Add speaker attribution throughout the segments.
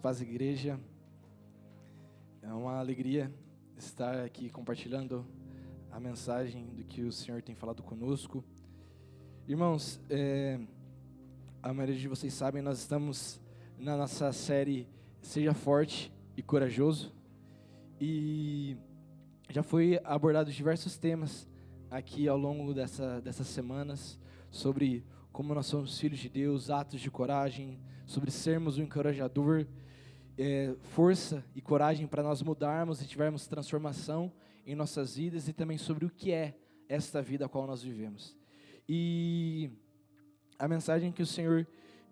Speaker 1: Paz Igreja. É uma alegria estar aqui compartilhando a mensagem do que o Senhor tem falado conosco. Irmãos, a maioria de vocês sabem, nós estamos na nossa série Seja Forte e Corajoso. E já foi abordado diversos temas aqui ao longo dessas semanas, sobre como nós somos filhos de Deus, atos de coragem, sobre sermos um encorajador, força e coragem para nós mudarmos e tivermos transformação em nossas vidas, e também sobre o que é esta vida a qual nós vivemos. E a mensagem que o Senhor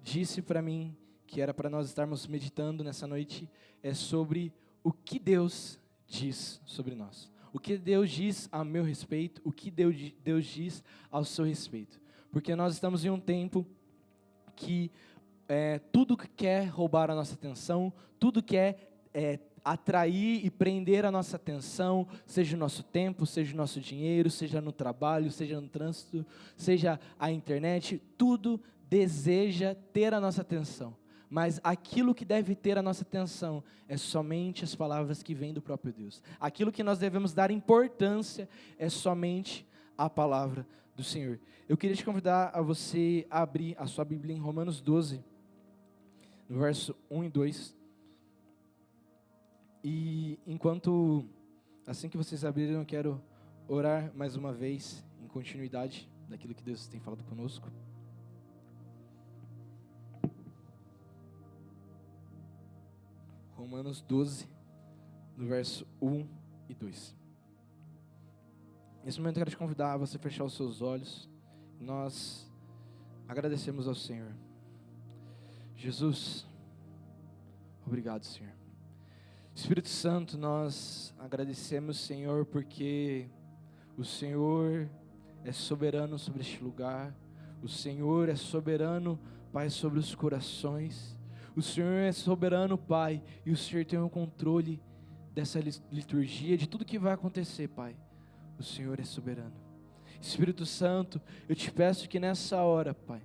Speaker 1: disse para mim, que era para nós estarmos meditando nessa noite, é sobre o que Deus diz sobre nós. O que Deus diz a meu respeito, o que Deus diz ao seu respeito. Porque nós estamos em um tempo que tudo que quer roubar a nossa atenção, tudo quer atrair e prender a nossa atenção, seja o nosso tempo, seja o nosso dinheiro, seja no trabalho, seja no trânsito, seja a internet, tudo deseja ter a nossa atenção. Mas aquilo que deve ter a nossa atenção é somente as palavras que vêm do próprio Deus. Aquilo que nós devemos dar importância é somente a palavra do Senhor. Eu queria te convidar a você abrir a sua Bíblia em Romanos 12, no verso 1 e 2. E assim que vocês abrirem, eu quero orar mais uma vez, em continuidade daquilo que Deus tem falado conosco. Romanos 12, no verso 1 e 2. Nesse momento eu quero te convidar a você fechar os seus olhos. Nós agradecemos ao Senhor. Jesus, obrigado, Senhor. Espírito Santo, nós agradecemos, Senhor, porque o Senhor é soberano sobre este lugar. O Senhor é soberano, Pai, sobre os corações. O Senhor é soberano, Pai, e o Senhor tem o controle dessa liturgia, de tudo que vai acontecer, Pai. O Senhor é soberano. Espírito Santo, eu te peço que nessa hora, Pai,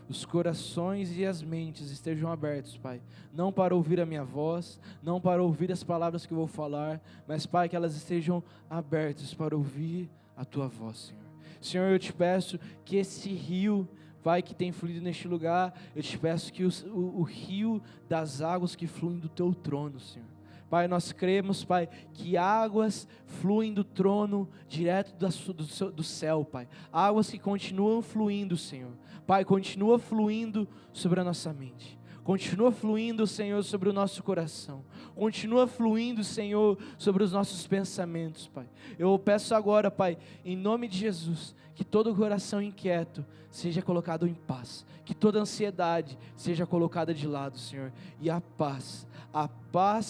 Speaker 1: os corações e as mentes estejam abertos, Pai, não para ouvir a minha voz, não para ouvir as palavras que eu vou falar, mas, Pai, que elas estejam abertas para ouvir a Tua voz, Senhor. Senhor, eu te peço que esse rio, Pai, que tem fluído neste lugar, eu te peço que o rio das águas que fluem do Teu trono, Senhor. Pai, nós cremos, Pai, que águas fluem do trono direto do céu, Pai. Águas que continuam fluindo, Senhor. Pai, continua fluindo sobre a nossa mente. Continua fluindo, Senhor, sobre o nosso coração. Continua fluindo, Senhor, sobre os nossos pensamentos, Pai. Eu peço agora, Pai, em nome de Jesus, que todo coração inquieto seja colocado em paz. Que toda ansiedade seja colocada de lado, Senhor. E a paz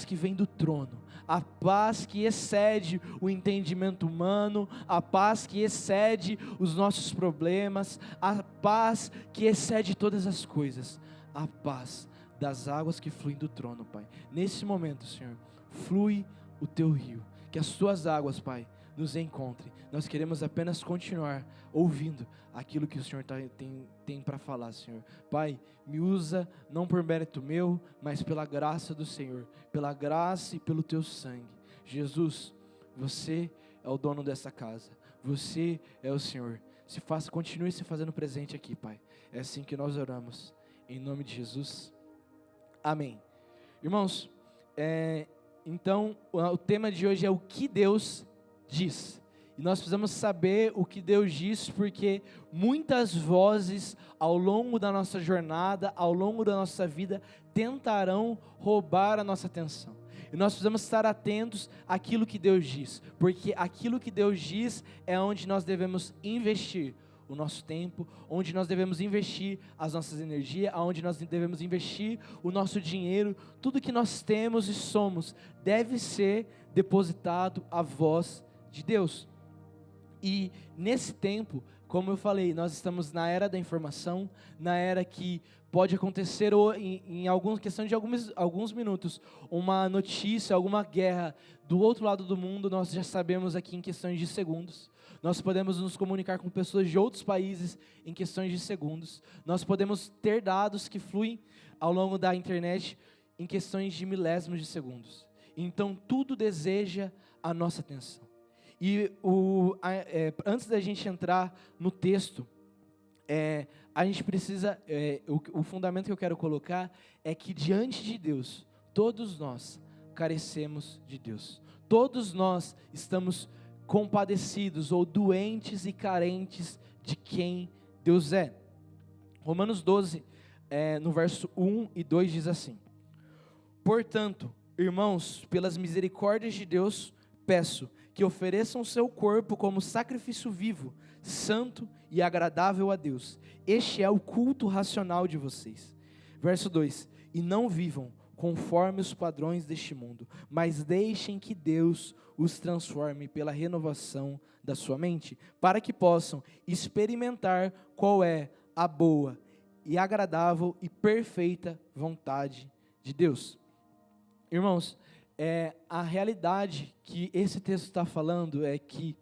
Speaker 1: que vem do trono, a paz que excede o entendimento humano, a paz que excede os nossos problemas, a paz que excede todas as coisas, a paz das águas que fluem do trono, Pai. Nesse momento, Senhor, flui o Teu rio, que as Tuas águas, Pai, nos encontrem. Nós queremos apenas continuar ouvindo aquilo que o Senhor tem para falar, Senhor. Pai, me usa não por mérito meu, mas pela graça do Senhor, pela graça e pelo Teu sangue. Jesus, Você é o dono dessa casa, Você é o Senhor. Continue se fazendo presente aqui, Pai. É assim que nós oramos, em nome de Jesus. Amém. Irmãos, então o tema de hoje é o que Deus diz. E nós precisamos saber o que Deus diz, porque muitas vozes ao longo da nossa jornada, ao longo da nossa vida, tentarão roubar a nossa atenção. E nós precisamos estar atentos àquilo que Deus diz, porque aquilo que Deus diz é onde nós devemos investir o nosso tempo, onde nós devemos investir as nossas energias, onde nós devemos investir o nosso dinheiro. Tudo que nós temos e somos deve ser depositado à voz de Deus. E nesse tempo, como eu falei, nós estamos na era da informação, na era que pode acontecer em questão de alguns minutos, uma notícia, alguma guerra do outro lado do mundo, nós já sabemos aqui em questões de segundos. Nós podemos nos comunicar com pessoas de outros países em questões de segundos. Nós podemos ter dados que fluem ao longo da internet em questões de milésimos de segundos. Então tudo deseja a nossa atenção. E antes da gente entrar no texto, a gente precisa, o fundamento que eu quero colocar é que diante de Deus, todos nós carecemos de Deus. Todos nós estamos compadecidos ou doentes e carentes de quem Deus é. Romanos 12, no verso 1 e 2 diz assim: portanto, irmãos, pelas misericórdias de Deus, peço que ofereçam o seu corpo como sacrifício vivo, santo e agradável a Deus. Este é o culto racional de vocês. Verso 2: e não vivam conforme os padrões deste mundo, mas deixem que Deus os transforme pela renovação da sua mente, para que possam experimentar qual é a boa e agradável e perfeita vontade de Deus. Irmãos, a realidade que esse texto está falando é que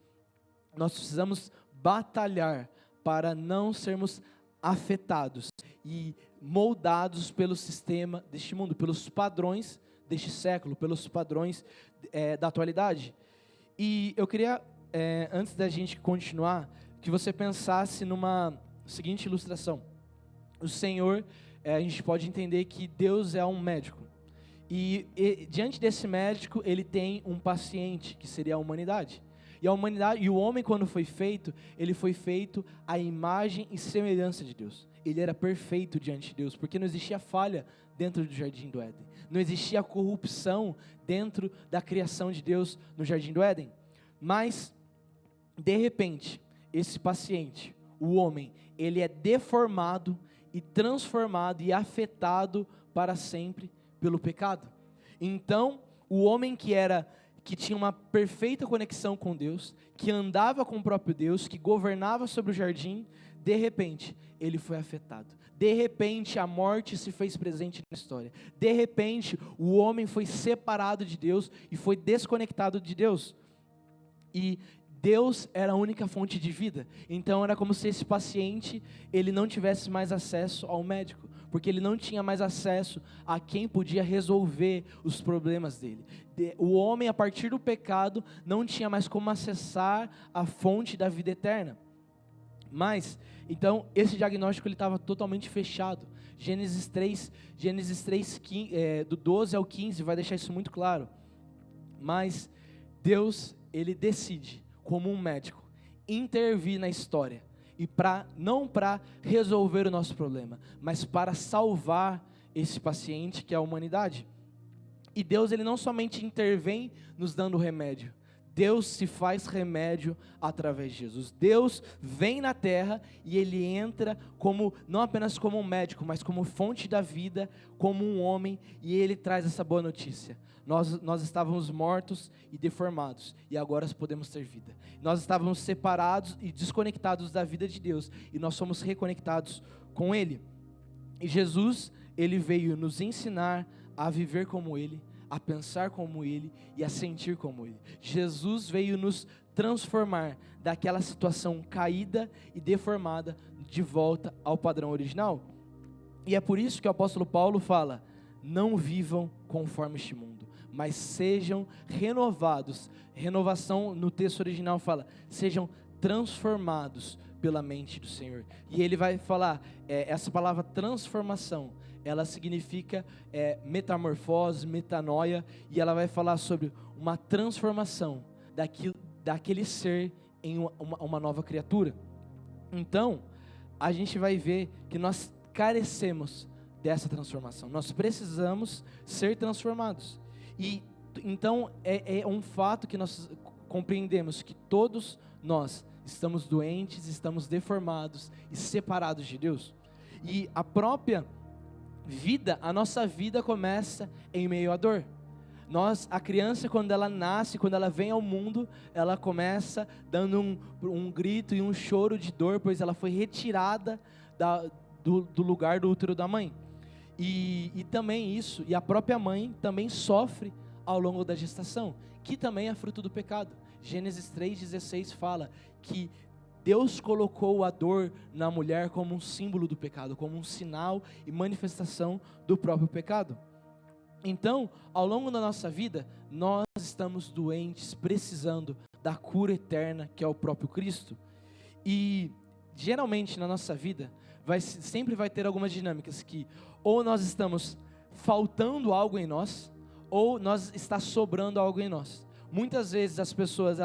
Speaker 1: nós precisamos batalhar para não sermos afetados e moldados pelo sistema deste mundo, pelos padrões deste século, pelos padrões da atualidade. E eu queria, antes da gente continuar, que você pensasse numa seguinte ilustração. O Senhor, a gente pode entender que Deus é um médico. E diante desse médico, ele tem um paciente, que seria a humanidade. E o homem, quando foi feito, ele foi feito à imagem e semelhança de Deus. Ele era perfeito diante de Deus, porque não existia falha dentro do jardim do Éden. Não existia corrupção dentro da criação de Deus no jardim do Éden. Mas, de repente, esse paciente, o homem, ele é deformado e transformado e afetado para sempre pelo pecado. Então, o homem que tinha uma perfeita conexão com Deus, que andava com o próprio Deus, que governava sobre o jardim, de repente, ele foi afetado. De repente, a morte se fez presente na história. De repente, o homem foi separado de Deus e foi desconectado de Deus. E Deus era a única fonte de vida. Então, era como se esse paciente, ele não tivesse mais acesso ao médico, porque ele não tinha mais acesso a quem podia resolver os problemas dele. O homem, a partir do pecado, não tinha mais como acessar a fonte da vida eterna. Mas, então, esse diagnóstico estava totalmente fechado. Gênesis 3, do 12 ao 15, vai deixar isso muito claro. Mas, Deus, ele decide, como um médico, intervir na história. E não para resolver o nosso problema, mas para salvar esse paciente que é a humanidade. E Deus, ele não somente intervém nos dando remédio. Deus se faz remédio através de Jesus. Deus vem na terra e ele entra não apenas como um médico, mas como fonte da vida, como um homem, e ele traz essa boa notícia. Nós estávamos mortos e deformados, e agora podemos ter vida. Nós estávamos separados e desconectados da vida de Deus, e nós somos reconectados com Ele. E Jesus, Ele veio nos ensinar a viver como Ele, a pensar como Ele e a sentir como Ele. Jesus veio nos transformar daquela situação caída e deformada de volta ao padrão original. E é por isso que o apóstolo Paulo fala: não vivam conforme este mundo, mas sejam renovados. Renovação no texto original fala: sejam transformados pela mente do Senhor. E ele vai falar, essa palavra transformação, ela significa metamorfose, metanoia, e ela vai falar sobre uma transformação daquele ser em uma nova criatura. Então, a gente vai ver que nós carecemos dessa transformação. Nós precisamos ser transformados. E então é um fato que nós compreendemos que todos nós estamos doentes, estamos deformados e separados de Deus. E a própria vida, a nossa vida começa em meio à dor. A criança, quando ela nasce, quando ela vem ao mundo, ela começa dando um grito e um choro de dor, pois ela foi retirada do lugar do útero da mãe. E também isso, e a própria mãe também sofre ao longo da gestação, que também é fruto do pecado. Gênesis 3,16 fala que Deus colocou a dor na mulher como um símbolo do pecado, como um sinal e manifestação do próprio pecado. Então, ao longo da nossa vida, nós estamos doentes, precisando da cura eterna, que é o próprio Cristo. E, geralmente, na nossa vida, sempre vai ter algumas dinâmicas que ou nós estamos faltando algo em nós, ou está sobrando algo em nós. Muitas vezes as pessoas,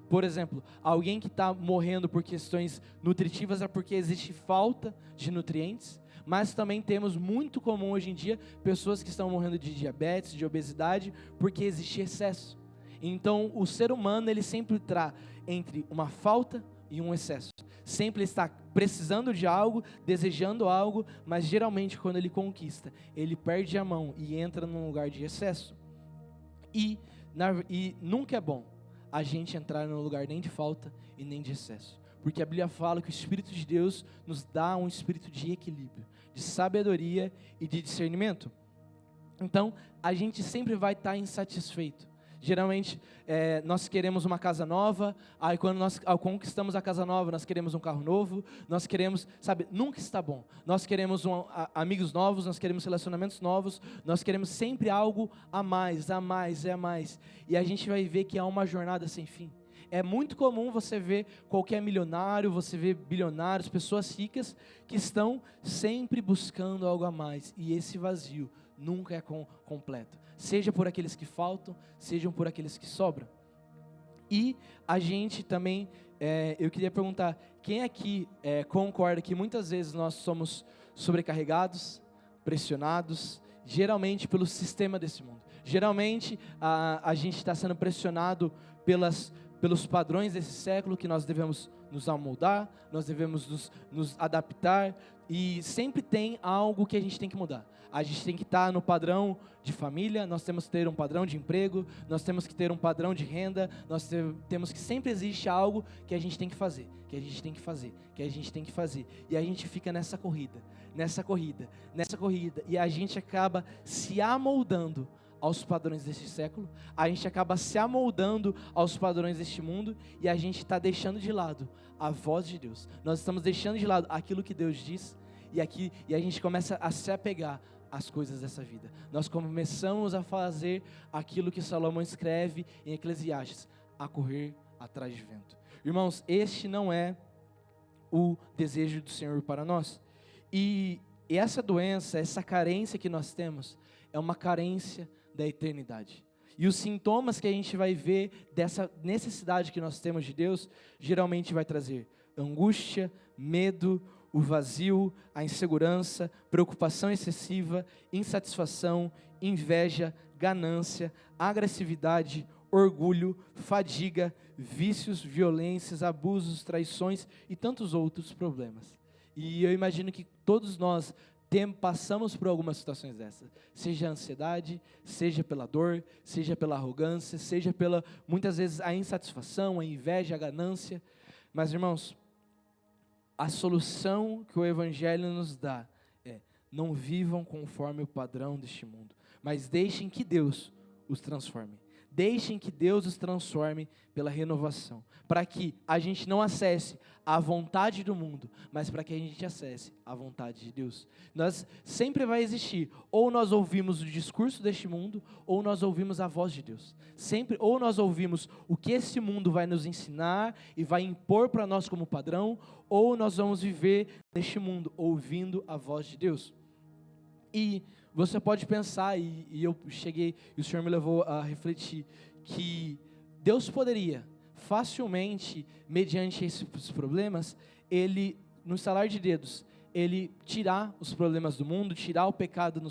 Speaker 1: por exemplo, alguém que está morrendo por questões nutritivas é porque existe falta de nutrientes, mas também temos muito comum hoje em dia pessoas que estão morrendo de diabetes, de obesidade, porque existe excesso. Então o ser humano, ele sempre está entre uma falta e um excesso. Sempre está precisando de algo, desejando algo, mas geralmente quando ele conquista, ele perde a mão e entra num lugar de excesso. E nunca é bom a gente entrar num lugar nem de falta e nem de excesso. Porque a Bíblia fala que o Espírito de Deus nos dá um espírito de equilíbrio, de sabedoria e de discernimento. Então, a gente sempre vai estar insatisfeito. Geralmente, nós queremos uma casa nova, aí quando nós conquistamos a casa nova, nós queremos um carro novo, nós queremos, nunca está bom. Nós queremos amigos novos, nós queremos relacionamentos novos, nós queremos sempre algo a mais, a mais, a mais. E a gente vai ver que há uma jornada sem fim. É muito comum você ver qualquer milionário, você ver bilionários, pessoas ricas, que estão sempre buscando algo a mais. E esse vazio nunca é completo. Seja por aqueles que faltam, sejam por aqueles que sobram. E a gente também, eu queria perguntar, quem aqui concorda que muitas vezes nós somos sobrecarregados, pressionados, geralmente pelo sistema desse mundo. Geralmente a gente está sendo pressionado pelos padrões desse século, que nós devemos nos amoldar, nós devemos nos adaptar, e sempre tem algo que a gente tem que mudar. A gente tem que estar no padrão de família, nós temos que ter um padrão de emprego, nós temos que ter um padrão de renda, nós temos que sempre existe algo que a gente tem que fazer, que a gente tem que fazer, que a gente tem que fazer. E a gente fica nessa corrida, e a gente acaba se amoldando aos padrões deste século, a gente acaba se amoldando aos padrões deste mundo, e a gente está deixando de lado a voz de Deus. Nós estamos deixando de lado aquilo que Deus diz, e a gente começa a se apegar às coisas dessa vida. Nós começamos a fazer aquilo que Salomão escreve em Eclesiastes, a correr atrás de vento. Irmãos, este não é o desejo do Senhor para nós. E essa doença, essa carência que nós temos, é uma carência da eternidade. E os sintomas que a gente vai ver dessa necessidade que nós temos de Deus, geralmente vai trazer angústia, medo, o vazio, a insegurança, preocupação excessiva, insatisfação, inveja, ganância, agressividade, orgulho, fadiga, vícios, violências, abusos, traições e tantos outros problemas. E eu imagino que todos nós passamos por algumas situações dessas, seja a ansiedade, seja pela dor, seja pela arrogância, seja pela, muitas vezes, a insatisfação, a inveja, a ganância. Mas, irmãos, a solução que o Evangelho nos dá é: não vivam conforme o padrão deste mundo, mas deixem que Deus os transforme. Deixem que Deus os transforme pela renovação, para que a gente não acesse a vontade do mundo, mas para que a gente acesse a vontade de Deus. Nós sempre vai existir, ou nós ouvimos o discurso deste mundo, ou nós ouvimos a voz de Deus. Sempre, ou nós ouvimos o que esse mundo vai nos ensinar e vai impor para nós como padrão, ou nós vamos viver neste mundo ouvindo a voz de Deus. E você pode pensar, e eu cheguei, e o Senhor me levou a refletir, que Deus poderia facilmente, mediante esses problemas, Ele, no estalar de dedos, Ele tirar os problemas do mundo, tirar o pecado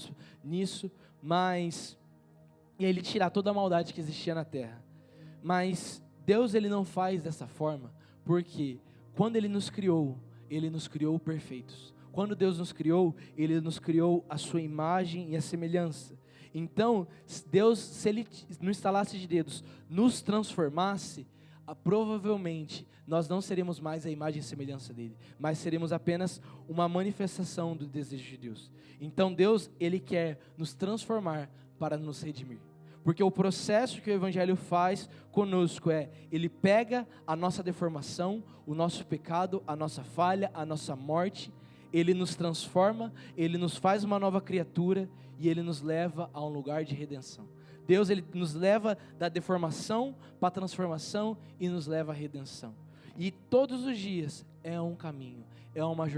Speaker 1: nisso, e Ele tirar toda a maldade que existia na terra. Mas Deus, Ele não faz dessa forma, porque quando Ele nos criou perfeitos. Quando Deus nos criou, Ele nos criou a sua imagem e a semelhança. Então, Deus, se Ele no estalar de dedos nos transformasse, provavelmente nós não seremos mais a imagem e semelhança dEle, mas seremos apenas uma manifestação do desejo de Deus. Então Deus, Ele quer nos transformar para nos redimir. Porque o processo que o Evangelho faz conosco Ele pega a nossa deformação, o nosso pecado, a nossa falha, a nossa morte, Ele nos transforma, Ele nos faz uma nova criatura e Ele nos leva a um lugar de redenção. Deus, Ele nos leva da deformação para a transformação e nos leva à redenção. E todos os dias é um caminho, é uma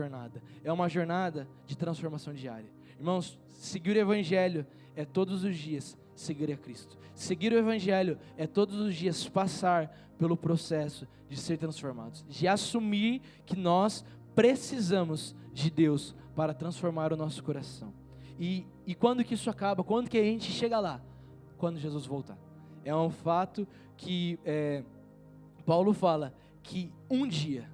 Speaker 1: jornada de transformação diária. Irmãos, seguir o Evangelho é todos os dias seguir a Cristo. Seguir o Evangelho é todos os dias passar pelo processo de ser transformados, de assumir que nós precisamos de Deus para transformar o nosso coração. E quando que isso acaba? Quando que a gente chega lá? Quando Jesus voltar. É um fato que Paulo fala que um dia,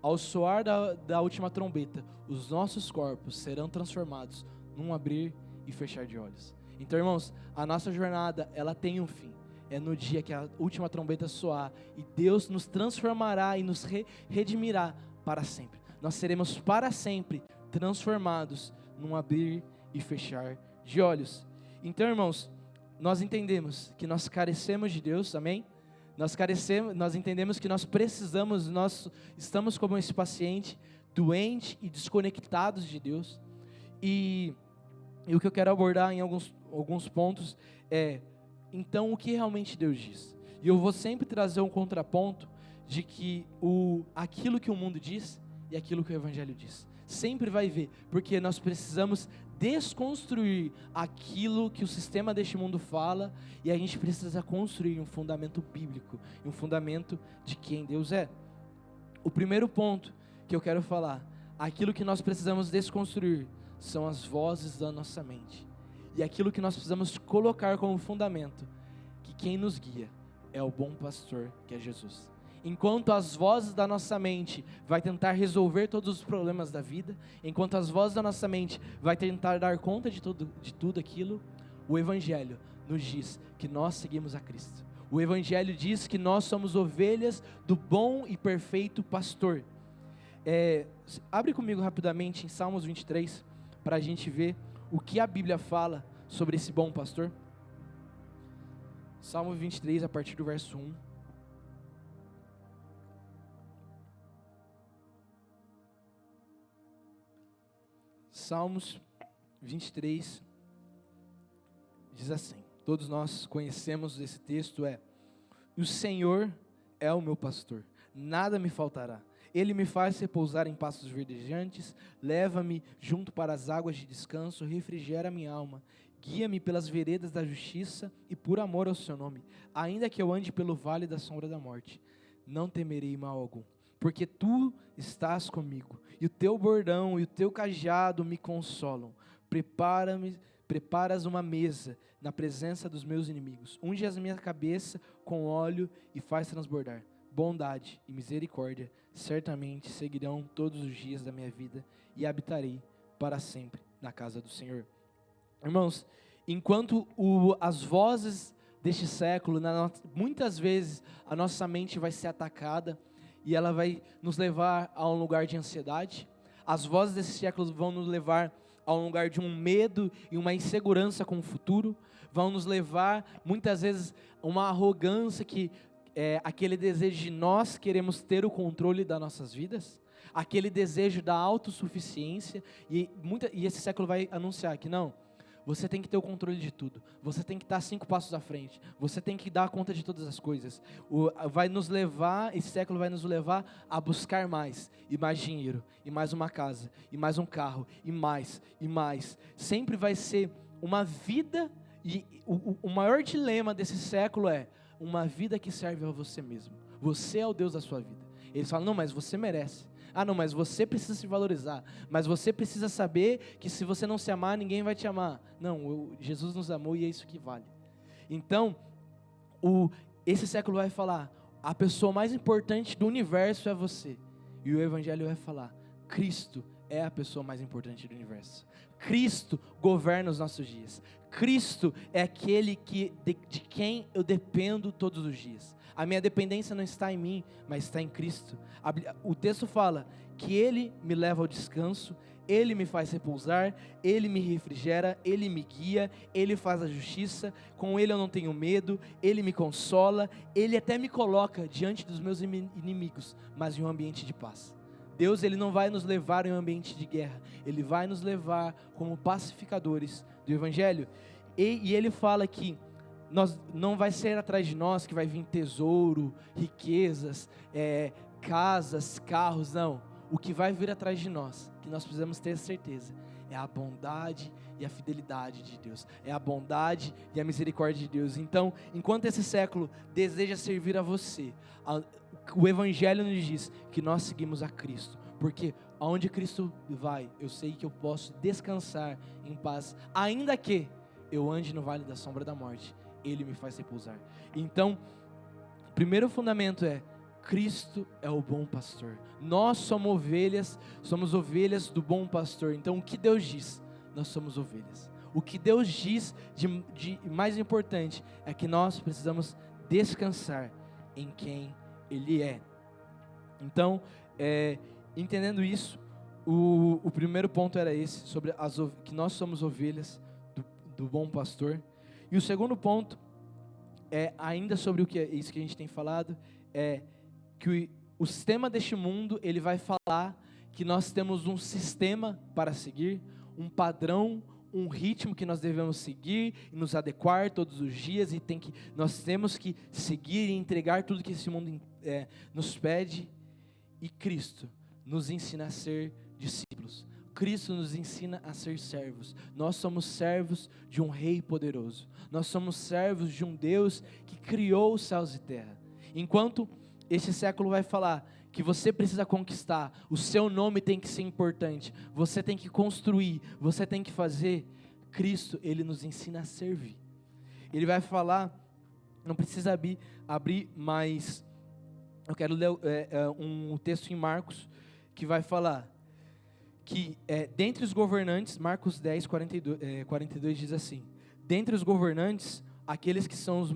Speaker 1: ao soar da última trombeta, os nossos corpos serão transformados num abrir e fechar de olhos. Então, irmãos, a nossa jornada, ela tem um fim. É no dia que a última trombeta soar e Deus nos transformará e nos redimirá para sempre. Nós seremos para sempre transformados num abrir e fechar de olhos. Então, irmãos, nós entendemos que nós carecemos de Deus, amém? Nós entendemos que nós precisamos, nós estamos como esse paciente, doente e desconectados de Deus. E o que eu quero abordar em alguns pontos é, então, o que realmente Deus diz? E eu vou sempre trazer um contraponto de que aquilo que o mundo diz e aquilo que o Evangelho diz. Sempre vai ver, porque nós precisamos desconstruir aquilo que o sistema deste mundo fala e a gente precisa construir um fundamento bíblico, um fundamento de quem Deus é. O primeiro ponto que eu quero falar, aquilo que nós precisamos desconstruir são as vozes da nossa mente. E aquilo que nós precisamos colocar como fundamento, que quem nos guia é o bom pastor, que é Jesus. Enquanto as vozes da nossa mente vai tentar resolver todos os problemas da vida, enquanto as vozes da nossa mente vai tentar dar conta de tudo aquilo, o Evangelho nos diz que nós seguimos a Cristo. O Evangelho diz que nós somos ovelhas do bom e perfeito pastor. Abre comigo rapidamente em Salmos 23, para a gente ver o que a Bíblia fala sobre esse bom pastor. Salmo 23, a partir do verso 1. Salmos 23 diz assim, todos nós conhecemos esse texto, o Senhor é o meu pastor, nada me faltará. Ele me faz repousar em pastos verdejantes, leva-me junto para as águas de descanso, refrigera minha alma, guia-me pelas veredas da justiça e por amor ao seu nome. Ainda que eu ande pelo vale da sombra da morte, não temerei mal algum, porque tu estás comigo, e o teu bordão e o teu cajado me consolam. Preparas uma mesa na presença dos meus inimigos, unge a minha cabeça com óleo e faz transbordar. Bondade e misericórdia certamente seguirão todos os dias da minha vida e habitarei para sempre na casa do Senhor. Irmãos, enquanto as vozes deste século, muitas vezes a nossa mente vai ser atacada e ela vai nos levar a um lugar de ansiedade. As vozes desse século vão nos levar a um lugar de um medo e uma insegurança com o futuro. Vão nos levar, muitas vezes, a uma arrogância que aquele desejo de nós queremos ter o controle das nossas vidas, aquele desejo da autossuficiência, e esse século vai anunciar que não, você tem que ter o controle de tudo, você tem que estar 5 passos à frente, você tem que dar conta de todas as coisas. Esse século vai nos levar a buscar mais, e mais dinheiro, e mais uma casa, e mais um carro, e mais, e mais. Sempre vai ser uma vida, e o maior dilema desse século é uma vida que serve a você mesmo. Você é o Deus da sua vida. Eles falam, não, mas você merece. Ah, não, mas você precisa se valorizar. Mas você precisa saber que se você não se amar, ninguém vai te amar. Não, Jesus nos amou e é isso que vale. Então, esse século vai falar, a pessoa mais importante do universo é você. E o Evangelho vai falar, Cristo é a pessoa mais importante do universo. Cristo governa os nossos dias. Cristo é aquele de quem eu dependo todos os dias. A minha dependência não está em mim, mas está em Cristo. O texto fala que Ele me leva ao descanso, Ele me faz repousar, Ele me refrigera, Ele me guia, Ele faz a justiça, com Ele eu não tenho medo, Ele me consola, Ele até me coloca diante dos meus inimigos, mas em um ambiente de paz. Deus, ele não vai nos levar em um ambiente de guerra, ele vai nos levar como pacificadores do Evangelho. E ele fala que não vai ser atrás de nós que vai vir tesouro, riquezas, casas, carros, não. O que vai vir atrás de nós, que nós precisamos ter certeza, é a bondade e a fidelidade de Deus, é a bondade e a misericórdia de Deus. Então, enquanto esse século deseja servir a você, o Evangelho nos diz que nós seguimos a Cristo, porque aonde Cristo vai, eu sei que eu posso descansar em paz, ainda que eu ande no vale da sombra da morte, Ele me faz repousar. Então, o primeiro fundamento é: Cristo é o bom pastor. Nós somos ovelhas do bom pastor. Então, o que Deus diz? Nós somos ovelhas. O que Deus diz de mais importante é que nós precisamos descansar em quem Ele é. Então, entendendo isso, o primeiro ponto era esse, sobre que nós somos ovelhas do bom pastor. E o segundo ponto é ainda sobre isso que a gente tem falado, é que o sistema deste mundo, ele vai falar que nós temos um sistema para seguir, um padrão, um ritmo que nós devemos seguir e nos adequar todos os dias, e nós temos que seguir e entregar tudo que esse mundo nos pede. E Cristo nos ensina a ser discípulos. Cristo nos ensina a ser servos. Nós somos servos de um Rei poderoso. Nós somos servos de um Deus que criou os céus e terra. Enquanto este século vai falar que você precisa conquistar, o seu nome tem que ser importante, você tem que construir, você tem que fazer, Cristo, Ele nos ensina a servir. Ele vai falar, não precisa abrir, mas eu quero ler um texto em Marcos, que vai falar que dentre os governantes, Marcos 10, 42 diz assim: dentre os governantes, aqueles que são os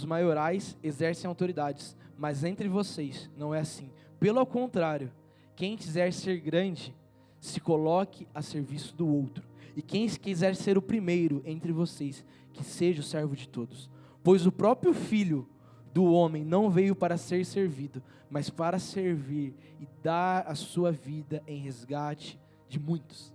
Speaker 1: maiorais exercem autoridades, mas entre vocês não é assim. Pelo contrário, quem quiser ser grande, se coloque a serviço do outro. E quem quiser ser o primeiro entre vocês, que seja o servo de todos. Pois o próprio Filho do homem não veio para ser servido, mas para servir e dar a sua vida em resgate de muitos.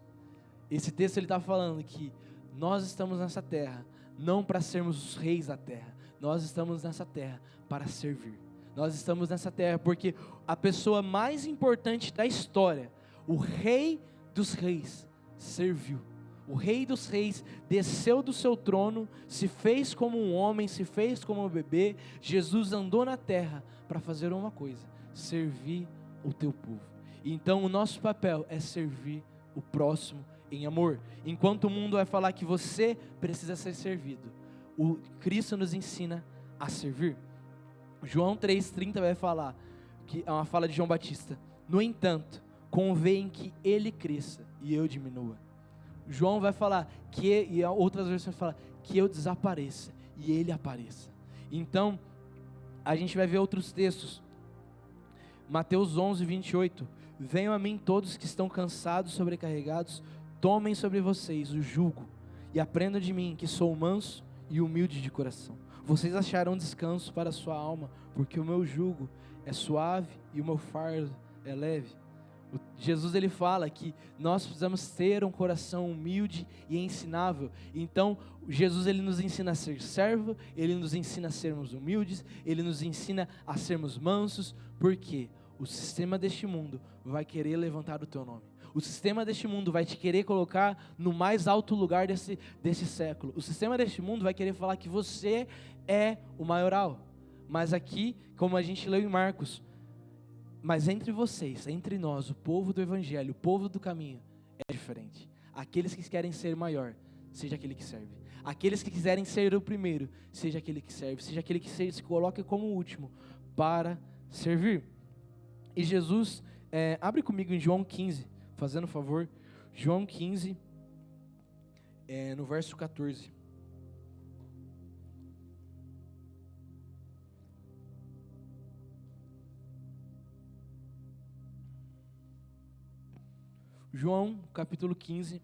Speaker 1: Esse texto ele está falando que nós estamos nessa terra, não para sermos os reis da terra, nós estamos nessa terra para servir. Nós estamos nessa terra porque a pessoa mais importante da história, o Rei dos Reis, serviu. O Rei dos Reis desceu do seu trono, se fez como um homem, se fez como um bebê. Jesus andou na terra para fazer uma coisa: servir o teu povo. Então o nosso papel é servir o próximo em amor. Enquanto o mundo vai falar que você precisa ser servido, o Cristo nos ensina a servir. João 3,30 vai falar, que é uma fala de João Batista: no entanto, convém que ele cresça e eu diminua. João vai falar e outras versões falam que eu desapareça e ele apareça. Então, a gente vai ver outros textos. Mateus 11, 28. Venham a mim todos que estão cansados, sobrecarregados, tomem sobre vocês o jugo e aprendam de mim, que sou manso e humilde de coração. Vocês acharão descanso para a sua alma, porque o meu jugo é suave e o meu fardo é leve. Jesus ele fala que nós precisamos ter um coração humilde e ensinável. Então Jesus ele nos ensina a ser servo, ele nos ensina a sermos humildes, ele nos ensina a sermos mansos, porque o sistema deste mundo vai querer levantar o teu nome. O sistema deste mundo vai te querer colocar no mais alto lugar desse século. O sistema deste mundo vai querer falar que você é o maioral. Mas aqui, como a gente leu em Marcos, mas entre vocês, entre nós, o povo do Evangelho, o povo do caminho, é diferente. Aqueles que querem ser maior, seja aquele que serve. Aqueles que quiserem ser o primeiro, seja aquele que serve. Seja aquele que se coloca como o último para servir. E Jesus, abre comigo em João 15, fazendo favor. João 15, no verso 14. João, capítulo 15,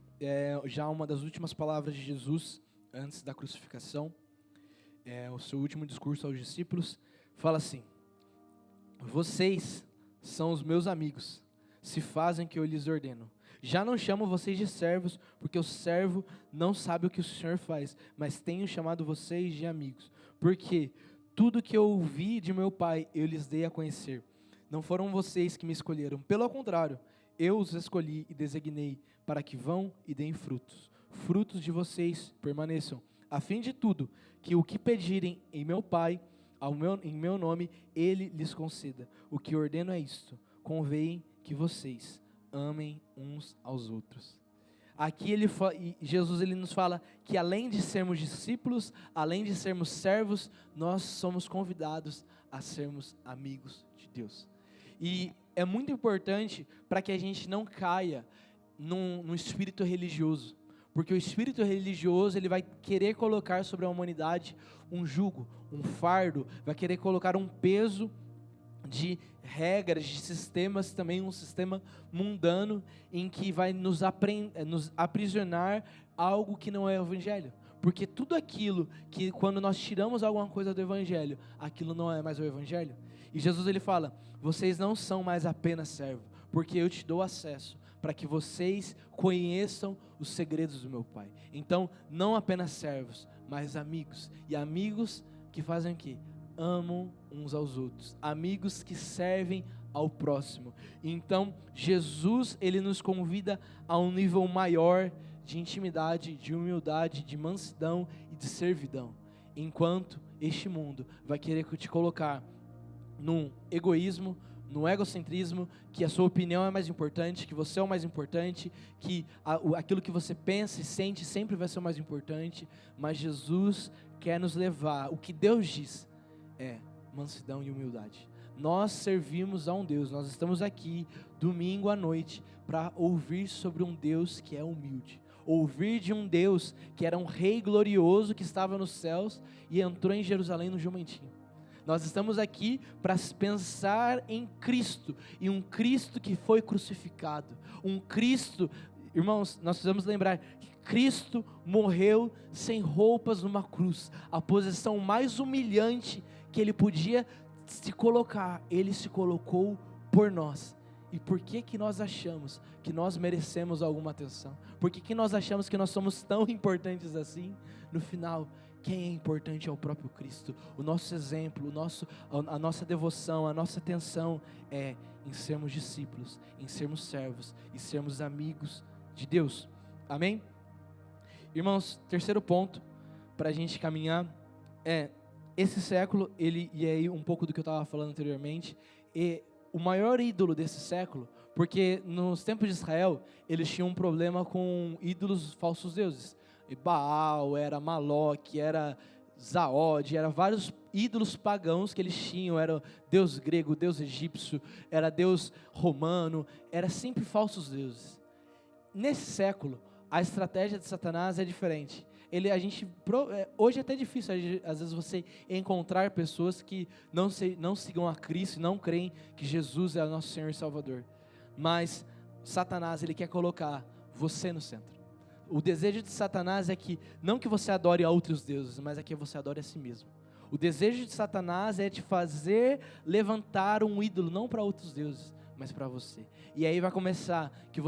Speaker 1: já uma das últimas palavras de Jesus, antes da crucificação, o seu último discurso aos discípulos, fala assim: vocês são os meus amigos, se fazem o que eu lhes ordeno. Já não chamo vocês de servos, porque o servo não sabe o que o Senhor faz, mas tenho chamado vocês de amigos, porque tudo que eu ouvi de meu Pai, eu lhes dei a conhecer. Não foram vocês que me escolheram, pelo contrário, eu os escolhi e designei para que vão e deem frutos. Frutos de vocês permaneçam, a fim de tudo, que o que pedirem em meu Pai, em meu nome, Ele lhes conceda. O que ordeno é isto: convém que vocês amem uns aos outros. Aqui Jesus ele nos fala que além de sermos discípulos, além de sermos servos, nós somos convidados a sermos amigos de Deus. E é muito importante para que a gente não caia num espírito religioso, porque o espírito religioso ele vai querer colocar sobre a humanidade um jugo, um fardo, vai querer colocar um peso de regras, de sistemas, também um sistema mundano em que vai nos aprisionar algo que não é o evangelho. Porque tudo aquilo que quando nós tiramos alguma coisa do evangelho, aquilo não é mais o evangelho. E Jesus ele fala: vocês não são mais apenas servos, porque eu te dou acesso para que vocês conheçam os segredos do meu Pai. Então, não apenas servos, mas amigos. E amigos que fazem o quê? Amam uns aos outros. Amigos que servem ao próximo. Então, Jesus, ele nos convida a um nível maior de intimidade, de humildade, de mansidão e de servidão. Enquanto este mundo vai querer te colocar num egoísmo, no egocentrismo, que a sua opinião é mais importante, que você é o mais importante, que aquilo que você pensa e sente sempre vai ser o mais importante, mas Jesus quer nos levar, o que Deus diz é mansidão e humildade. Nós servimos a um Deus, nós estamos aqui domingo à noite para ouvir sobre um Deus que é humilde, ouvir de um Deus que era um rei glorioso que estava nos céus e entrou em Jerusalém no jumentinho. Nós estamos aqui para pensar em Cristo, e um Cristo que foi crucificado, um Cristo, irmãos, nós precisamos lembrar que Cristo morreu sem roupas numa cruz, a posição mais humilhante que Ele podia se colocar, Ele se colocou por nós. E por que que nós achamos que nós merecemos alguma atenção? Por que que nós achamos que nós somos tão importantes assim? No final, quem é importante é o próprio Cristo. O nosso exemplo, a nossa devoção, a nossa atenção é em sermos discípulos, em sermos servos e sermos amigos de Deus. Amém? Irmãos, terceiro ponto para a gente caminhar é esse século, e aí um pouco do que eu estava falando anteriormente, e o maior ídolo desse século, porque nos tempos de Israel, eles tinham um problema com ídolos falsos deuses. Baal, era Maloque, era Zaod, era vários ídolos pagãos que eles tinham, era Deus grego, Deus egípcio, era Deus romano, era sempre falsos deuses. Nesse século, a estratégia de Satanás é diferente. Hoje é até difícil, às vezes, você encontrar pessoas que não sigam a Cristo e não creem que Jesus é o nosso Senhor e Salvador. Mas Satanás, ele quer colocar você no centro. O desejo de Satanás é que, não que você adore a outros deuses, mas é que você adore a si mesmo. O desejo de Satanás é te fazer levantar um ídolo, não para outros deuses, mas para você. E aí vai começar que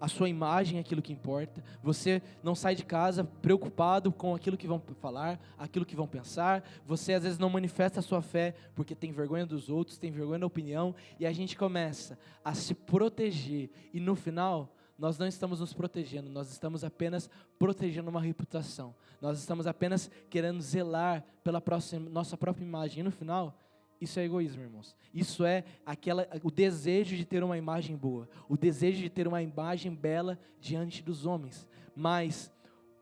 Speaker 1: a sua imagem é aquilo que importa, você não sai de casa preocupado com aquilo que vão falar, aquilo que vão pensar, você às vezes não manifesta a sua fé porque tem vergonha dos outros, tem vergonha da opinião, e a gente começa a se proteger, e no final, nós não estamos nos protegendo, nós estamos apenas protegendo uma reputação, nós estamos apenas querendo zelar pela nossa própria imagem, e no final, isso é egoísmo, irmãos. Isso é o desejo de ter uma imagem boa, o desejo de ter uma imagem bela diante dos homens. Mas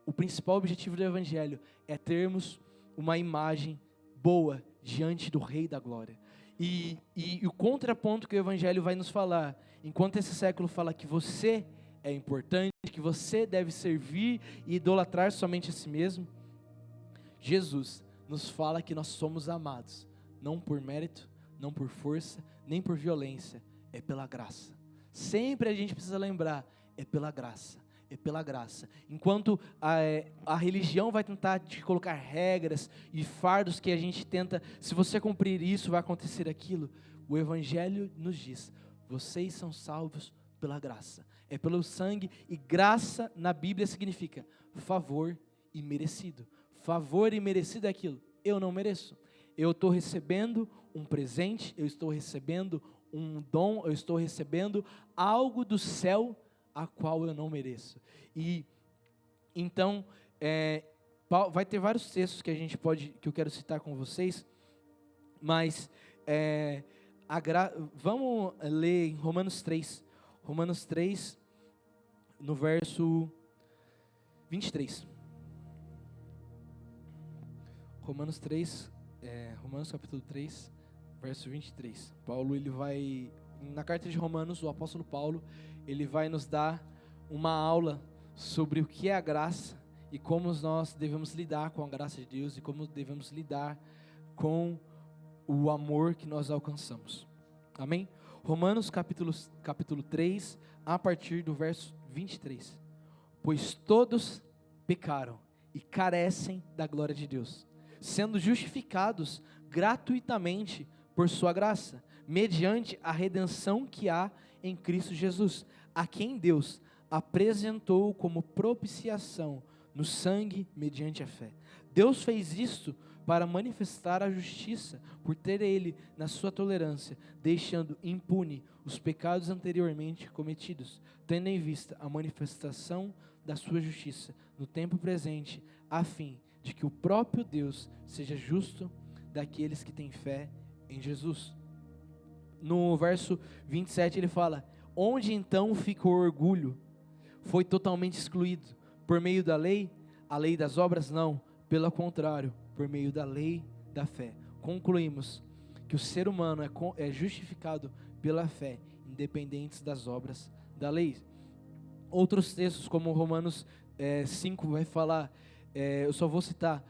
Speaker 1: o principal objetivo do Evangelho é termos uma imagem boa diante do Rei da Glória. E o contraponto que o Evangelho vai nos falar, enquanto esse século fala que você é importante, que você deve servir e idolatrar somente a si mesmo, Jesus nos fala que nós somos amados. Não por mérito, não por força, nem por violência, é pela graça. Sempre a gente precisa lembrar, é pela graça, é pela graça. Enquanto a religião vai tentar te colocar regras e fardos que a gente tenta, se você cumprir isso, vai acontecer aquilo. O Evangelho nos diz, vocês são salvos pela graça. É pelo sangue, e graça na Bíblia significa favor imerecido. Favor imerecido é aquilo, eu não mereço. Eu estou recebendo um presente, eu estou recebendo um dom, eu estou recebendo algo do céu a qual eu não mereço. E então, vai ter vários textos que eu quero citar com vocês, mas vamos ler em Romanos 3. Romanos 3, no verso 23. Romanos capítulo 3, verso 23. Paulo, ele vai, na carta de Romanos, o apóstolo Paulo, ele vai nos dar uma aula sobre o que é a graça e como nós devemos lidar com a graça de Deus e como devemos lidar com o amor que nós alcançamos. Amém? Romanos capítulo 3, a partir do verso 23. Pois todos pecaram e carecem da glória de Deus, sendo justificados gratuitamente por sua graça, mediante a redenção que há em Cristo Jesus, a quem Deus apresentou como propiciação no sangue mediante a fé. Deus fez isto para manifestar a justiça, por ter Ele, na sua tolerância, deixando impune os pecados anteriormente cometidos, tendo em vista a manifestação da sua justiça no tempo presente, a fim de que o próprio Deus seja justo daqueles que têm fé em Jesus. No verso 27 ele fala: onde então fica o orgulho? Foi totalmente excluído. Por meio da lei? A lei das obras? Não, pelo contrário, por meio da lei da fé. Concluímos que o ser humano é justificado pela fé, independentes das obras da lei. Outros textos, como Romanos 5 vai falar, eu só vou citar,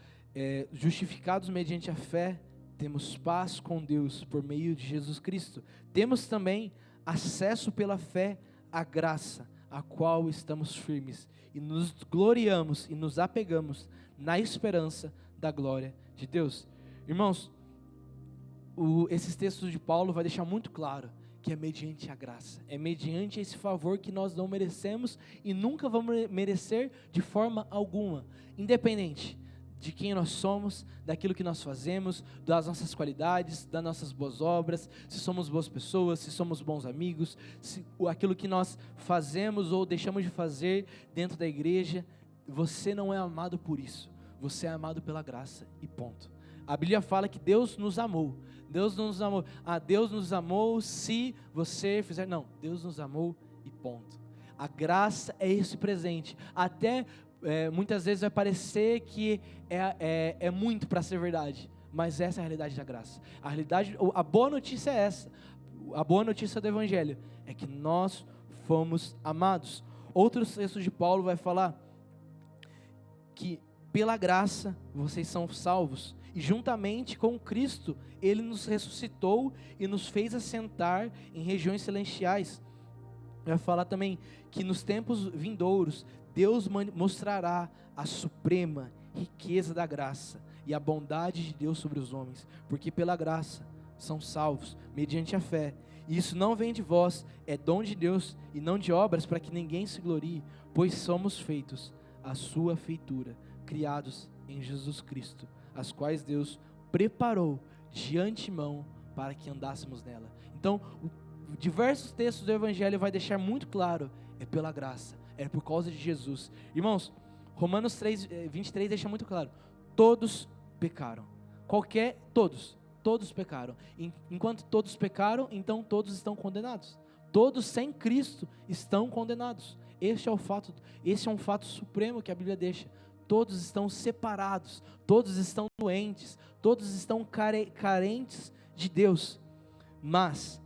Speaker 1: justificados mediante a fé, temos paz com Deus por meio de Jesus Cristo. Temos também acesso pela fé à graça, a qual estamos firmes, e nos gloriamos e nos apegamos na esperança da glória de Deus. Irmãos, esses textos de Paulo vai deixar muito claro que é mediante a graça, é mediante esse favor que nós não merecemos e nunca vamos merecer de forma alguma, independente de quem nós somos, daquilo que nós fazemos, das nossas qualidades, das nossas boas obras, se somos boas pessoas, se somos bons amigos, se aquilo que nós fazemos ou deixamos de fazer dentro da igreja. Você não é amado por isso, você é amado pela graça e ponto. A Bíblia fala que Deus nos amou. Deus nos amou. Deus nos amou se você fizer. Não, Deus nos amou e ponto. A graça é esse presente. Até muitas vezes vai parecer que é muito para ser verdade, mas essa é a realidade da graça. A boa notícia é essa. A boa notícia do Evangelho é que nós fomos amados. Outros textos de Paulo vai falar que pela graça vocês são salvos, e juntamente com Cristo Ele nos ressuscitou e nos fez assentar em regiões celestiais. Vai falar também que nos tempos vindouros Deus mostrará a suprema riqueza da graça e a bondade de Deus sobre os homens, porque pela graça são salvos mediante a fé. E isso não vem de vós, é dom de Deus, e não de obras, para que ninguém se glorie, pois somos feitos a sua feitura, criados em Jesus Cristo, as quais Deus preparou de antemão para que andássemos nela. Então, diversos textos do Evangelho vai deixar muito claro, é pela graça, é por causa de Jesus. Irmãos, Romanos 3, 23 deixa muito claro, todos pecaram, todos pecaram, enquanto todos pecaram, então todos estão condenados, todos sem Cristo estão condenados. Esse é um fato supremo que a Bíblia deixa. Todos estão separados, todos estão doentes, todos estão carentes de Deus, mas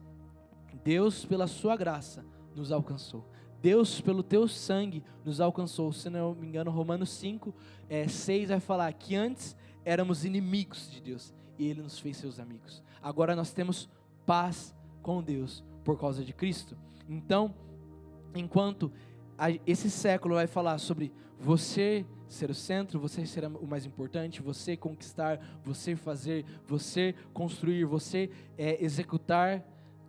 Speaker 1: Deus pela sua graça nos alcançou, Deus pelo teu sangue nos alcançou. Se não me engano, Romanos 5, 6 vai falar que antes éramos inimigos de Deus e Ele nos fez seus amigos. Agora nós temos paz com Deus por causa de Cristo. Então, enquanto esse século vai falar sobre você ser o centro, você ser o mais importante, você conquistar, você fazer, você construir, você executar,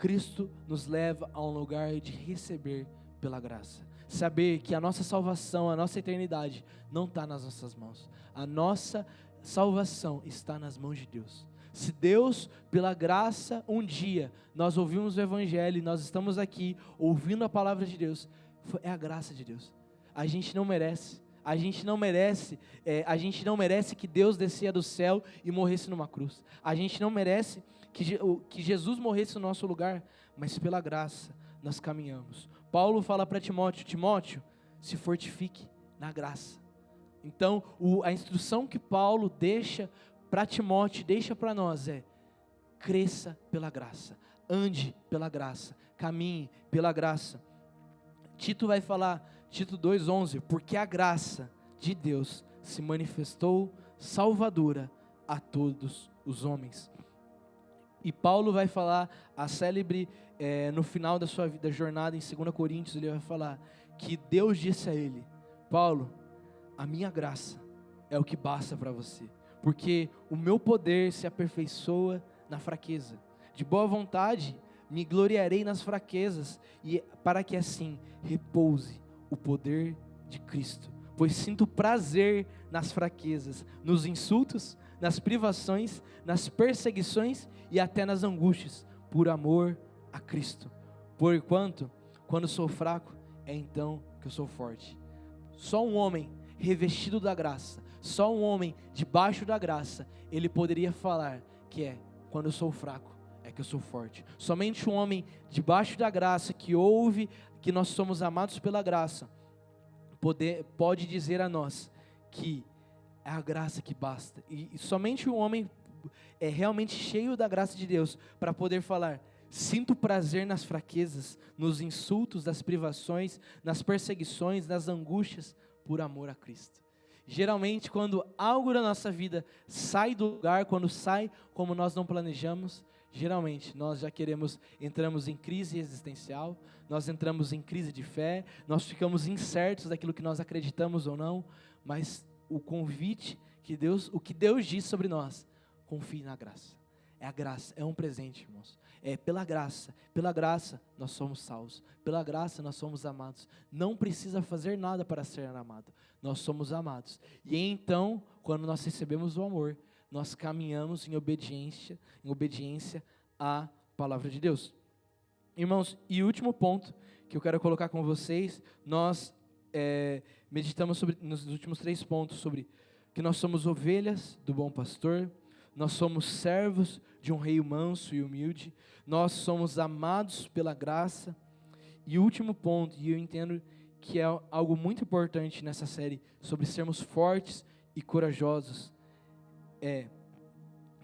Speaker 1: Cristo nos leva a um lugar de receber pela graça. Saber que a nossa salvação, a nossa eternidade não está nas nossas mãos. A nossa salvação está nas mãos de Deus. Se Deus, pela graça, um dia nós ouvimos o Evangelho e nós estamos aqui ouvindo a palavra de Deus, é a graça de Deus. A gente não merece. A gente não merece que Deus descia do céu e morresse numa cruz. A gente não merece que Jesus morresse no nosso lugar, mas pela graça nós caminhamos. Paulo fala para Timóteo: Timóteo, se fortifique na graça. Então, a instrução que Paulo deixa para Timóteo, deixa para nós cresça pela graça, ande pela graça, caminhe pela graça. Tito vai falar, Tito 2,11, porque a graça de Deus se manifestou salvadora a todos os homens. E Paulo vai falar, a célebre, no final da sua vida, jornada em 2 Coríntios, ele vai falar que Deus disse a ele: Paulo, a minha graça é o que basta para você, porque o meu poder se aperfeiçoa na fraqueza. De boa vontade me gloriarei nas fraquezas, e para que assim repouse o poder de Cristo. Pois sinto prazer nas fraquezas, nos insultos, nas privações, nas perseguições e até nas angústias, por amor a Cristo. Porquanto, quando sou fraco, é então que eu sou forte. Só um homem revestido da graça, só um homem debaixo da graça, ele poderia falar que quando eu sou fraco, é que eu sou forte. Somente um homem debaixo da graça, que ouve que nós somos amados pela graça, pode dizer a nós que é a graça que basta. E somente um homem é realmente cheio da graça de Deus para poder falar: sinto prazer nas fraquezas, nos insultos, nas privações, nas perseguições, nas angústias, por amor a Cristo. Geralmente, quando algo da nossa vida sai do lugar, quando sai como nós não planejamos, geralmente nós já entramos em crise existencial, nós entramos em crise de fé, nós ficamos incertos daquilo que nós acreditamos ou não, mas o convite o que Deus diz sobre nós: confie na graça. É a graça, é um presente, irmãos. É pela graça nós somos salvos, pela graça nós somos amados. Não precisa fazer nada para ser amado, nós somos amados. E então, quando nós recebemos o amor, nós caminhamos em obediência à palavra de Deus. Irmãos, e o último ponto que eu quero colocar com vocês, nós meditamos nos últimos 3 pontos, sobre que nós somos ovelhas do bom pastor, nós somos servos de um rei manso e humilde, nós somos amados pela graça. E o último ponto, e eu entendo que é algo muito importante nessa série, sobre sermos fortes e corajosos, é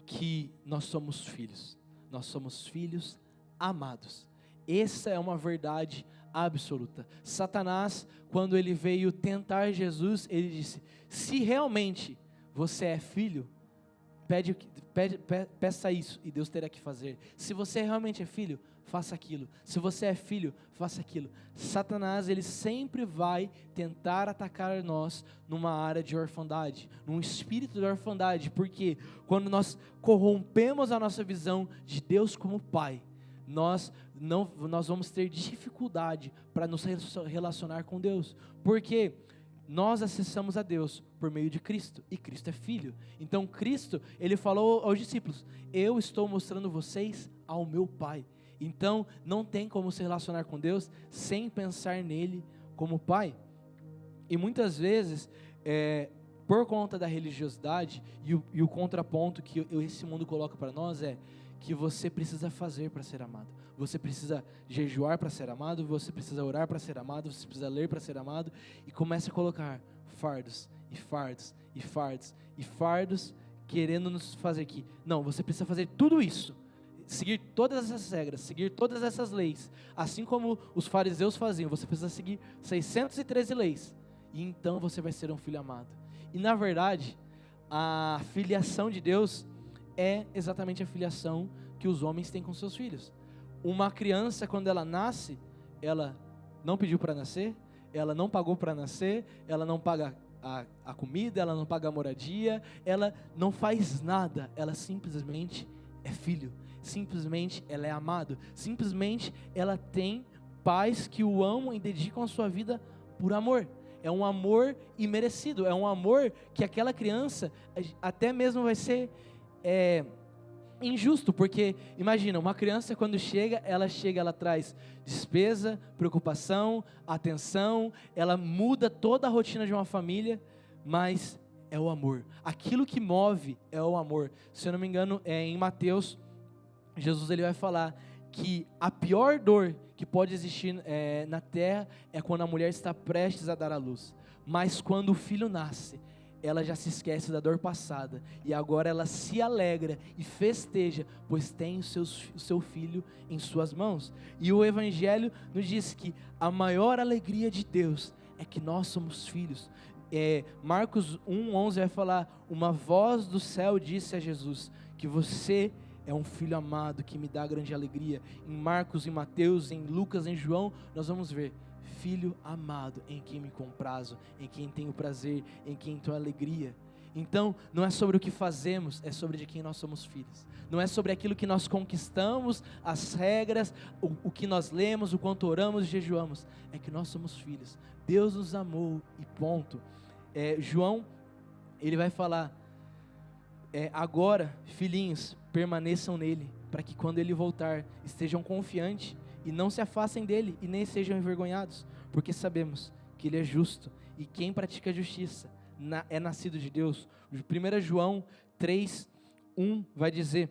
Speaker 1: que nós somos filhos amados. Essa é uma verdade absoluta. Satanás, quando ele veio tentar Jesus, ele disse: se realmente você é filho, peça isso e Deus terá que fazer. Se você realmente é filho, faça aquilo. Se você é filho, faça aquilo. Satanás, ele sempre vai tentar atacar nós numa área de orfandade, num espírito de orfandade, porque quando nós corrompemos a nossa visão de Deus como Pai, nós vamos ter dificuldade para nos relacionar com Deus, porque nós acessamos a Deus por meio de Cristo, e Cristo é Filho. Então Cristo, ele falou aos discípulos: eu estou mostrando vocês ao meu Pai. Então não tem como se relacionar com Deus sem pensar nele como Pai. E muitas vezes, por conta da religiosidade, e o contraponto que esse mundo coloca para nós é que você precisa fazer para ser amado. Você precisa jejuar para ser amado, você precisa orar para ser amado, você precisa ler para ser amado, e começa a colocar fardos, e fardos, e fardos, e fardos, querendo nos fazer que, não, você precisa fazer tudo isso, seguir todas essas regras, seguir todas essas leis, assim como os fariseus faziam. Você precisa seguir 613 leis, e então você vai ser um filho amado. E na verdade, a filiação de Deus é exatamente a filiação que os homens têm com seus filhos. Uma criança, quando ela nasce, ela não pediu para nascer, ela não pagou para nascer, ela não paga a comida, ela não paga a moradia, ela não faz nada, ela simplesmente é filho, simplesmente ela é amado, simplesmente ela tem pais que o amam e dedicam a sua vida por amor. É um amor imerecido, é um amor que aquela criança até mesmo vai ser injusto, porque imagina, uma criança quando chega, ela traz despesa, preocupação, atenção, ela muda toda a rotina de uma família, mas é o amor. Aquilo que move é o amor. Se eu não me engano, em Mateus, Jesus ele vai falar que a pior dor que pode existir na terra é quando a mulher está prestes a dar à luz, mas quando o filho nasce, ela já se esquece da dor passada, e agora ela se alegra e festeja, pois tem o seu filho em suas mãos. E o Evangelho nos diz que a maior alegria de Deus é que nós somos filhos. Marcos 1:11 vai falar: uma voz do céu disse a Jesus, que você é um filho amado, que me dá grande alegria. Em Marcos, em Mateus, em Lucas, em João, nós vamos ver: filho amado, em quem me comprazo, em quem tenho prazer, em quem tenho alegria. Então, não é sobre o que fazemos, é sobre de quem nós somos filhos. Não é sobre aquilo que nós conquistamos, as regras, o que nós lemos, o quanto oramos e jejuamos. É que nós somos filhos. Deus nos amou e ponto. João, ele vai falar: agora, filhinhos, permaneçam nele, para que quando ele voltar, estejam confiantes e não se afastem dele e nem sejam envergonhados, porque sabemos que ele é justo, e quem pratica a justiça é nascido de Deus. 1 João 3:1 vai dizer: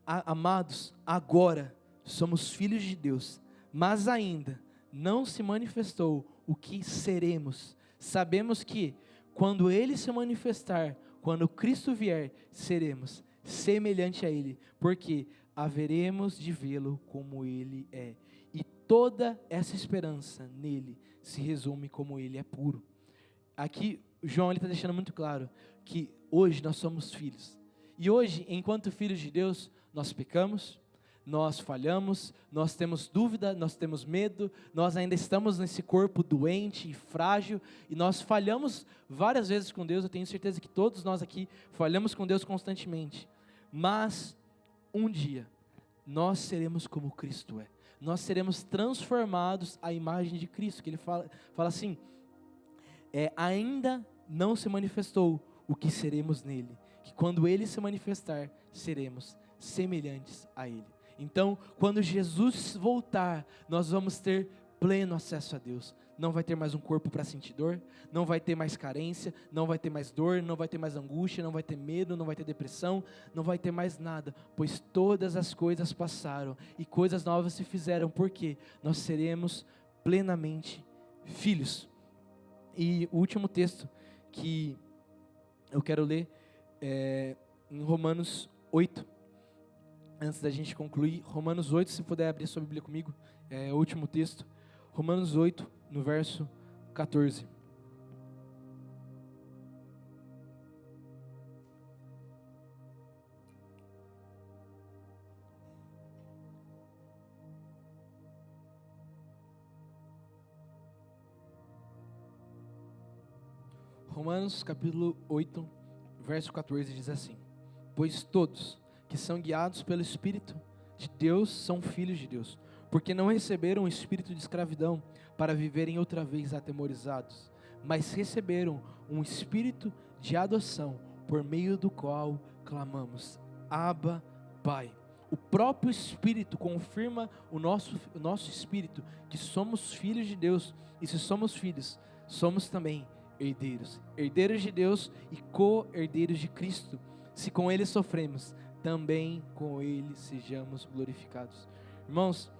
Speaker 1: amados, agora somos filhos de Deus, mas ainda não se manifestou o que seremos. Sabemos que quando ele se manifestar, quando Cristo vier, seremos semelhante a ele, porque haveremos de vê-lo como ele é. E toda essa esperança nele se resume como ele é puro. Aqui João está deixando muito claro que hoje nós somos filhos. E hoje, enquanto filhos de Deus, nós pecamos, nós falhamos, nós temos dúvida, nós temos medo, nós ainda estamos nesse corpo doente e frágil, e nós falhamos várias vezes com Deus. Eu tenho certeza que todos nós aqui falhamos com Deus constantemente. Mas um dia nós seremos como Cristo é. Nós seremos transformados à imagem de Cristo, que ele fala assim: ainda não se manifestou o que seremos nele, que quando ele se manifestar, seremos semelhantes a ele. Então, quando Jesus voltar, nós vamos ter pleno acesso a Deus. Não vai ter mais um corpo para sentir dor, não vai ter mais carência, não vai ter mais dor, não vai ter mais angústia, não vai ter medo, não vai ter depressão, não vai ter mais nada, pois todas as coisas passaram e coisas novas se fizeram, porque nós seremos plenamente filhos. E o último texto que eu quero ler é em Romanos 8, antes da gente concluir. Romanos 8, se puder abrir sua Bíblia comigo, é o último texto, Romanos 8, no verso 14. Romanos capítulo 8, verso 14 diz assim: pois todos que são guiados pelo Espírito de Deus são filhos de Deus, porque não receberam o espírito de escravidão para viverem outra vez atemorizados, mas receberam um espírito de adoção, por meio do qual clamamos: Abba, Pai. O próprio Espírito confirma o nosso espírito que somos filhos de Deus, e se somos filhos, somos também herdeiros, herdeiros de Deus e co-herdeiros de Cristo, se com Ele sofremos, também com Ele sejamos glorificados. Irmãos,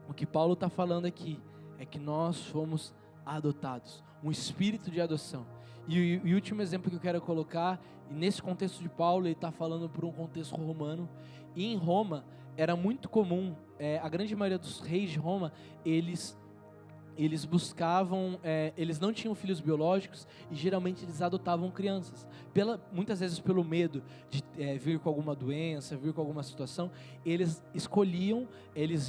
Speaker 1: o que Paulo está falando aqui é que nós fomos adotados, um espírito de adoção. E o último exemplo que eu quero colocar, e nesse contexto de Paulo, ele está falando por um contexto romano, e em Roma era muito comum, a grande maioria dos reis de Roma, eles buscavam, eles não tinham filhos biológicos e geralmente eles adotavam crianças, muitas vezes pelo medo de vir com alguma doença, vir com alguma situação. Eles